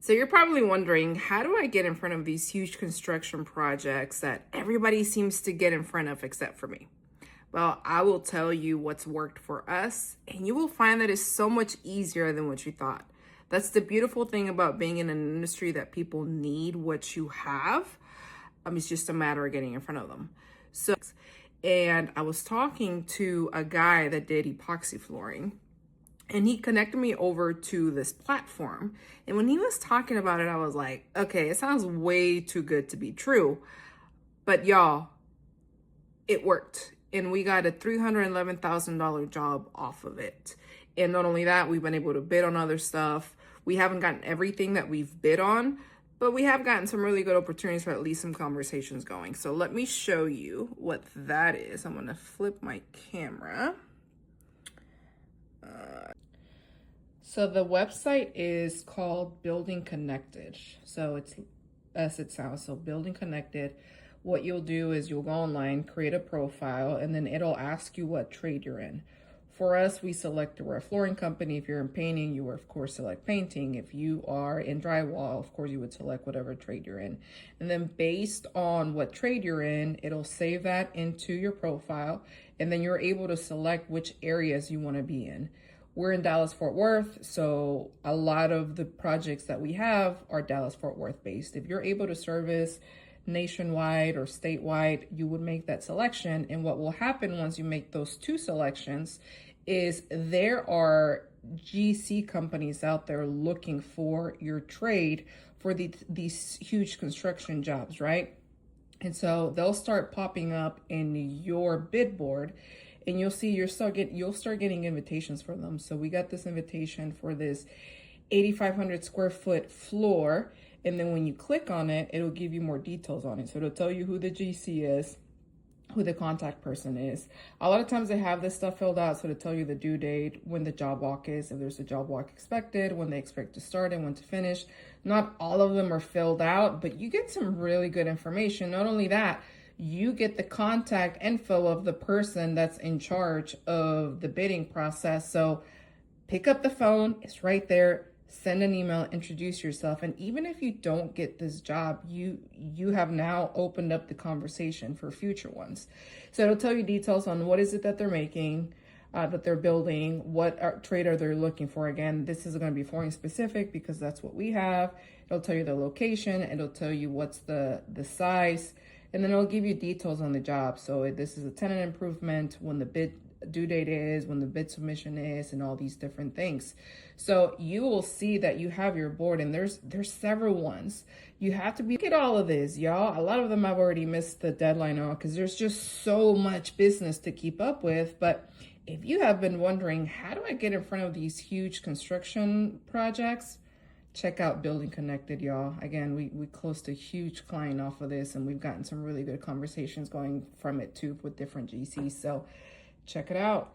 So you're probably wondering, how do I get in front of these huge construction projects that everybody seems to get in front of except for me? Well, I will tell you what's worked for us, and you will find that it's so much easier than what you thought. That's the beautiful thing about being in an industry that people need what you have. It's just a matter of getting in front of them. And I was talking to a guy that did epoxy flooring, and he connected me over to this platform. And when he was talking about it, I was like, okay, it sounds way too good to be true. But y'all, it worked. And we got a $311,000 job off of it. And not only that, we've been able to bid on other stuff. We haven't gotten everything that we've bid on, but we have gotten some really good opportunities for at least some conversations going. So let me show you what that is. I'm gonna flip my camera. So the website is called Building Connected. So it's as it sounds, so Building Connected. What you'll do is you'll go online, create a profile, and then it'll ask you what trade you're in. For us, we select we're a flooring company. If you're in painting, you would of course select painting. If you are in drywall, of course you would select whatever trade you're in. And then based on what trade you're in, it'll save that into your profile, and then you're able to select which areas you want to be in. We're in Dallas-Fort Worth, so a lot of the projects that we have are Dallas-Fort Worth based. If you're able to service nationwide or statewide, you would make that selection. And what will happen once you make those two selections is there are GC companies out there looking for your trade for these huge construction jobs, right? And so they'll start popping up in your bid board, and you'll see you'll start getting invitations for them. So we got this invitation for this 8,500 square foot floor. And then when you click on it, it'll give you more details on it. So it'll tell you who the GC is, who the contact person is. A lot of times they have this stuff filled out, so to tell you the due date, when the job walk is, if there's a job walk expected, when they expect to start and when to finish. Not all of them are filled out, but you get some really good information. Not only that, you get the contact info of the person that's in charge of the bidding process. So pick up the phone, it's right there. Send an email, introduce yourself, and even if you don't get this job, you have now opened up the conversation for future ones. So it'll tell you details on what is it that they're making, that they're building, what trade are they looking for. Again, this is going to be flooring specific because that's what we have. It'll tell you the location, it'll tell you what's the size, and then it'll give you details on the job. So this is a tenant improvement, when the bid due date is, when the bid submission is, and all these different things. So you will see that you have your board, and there's several ones. You have to get all of this, y'all. A lot of them I've already missed the deadline on because there's just so much business to keep up with. But if you have been wondering, how do I get in front of these huge construction projects? Check out Building Connected, y'all. Again, we closed a huge client off of this, and we've gotten some really good conversations going from it too with different GCs. So check it out.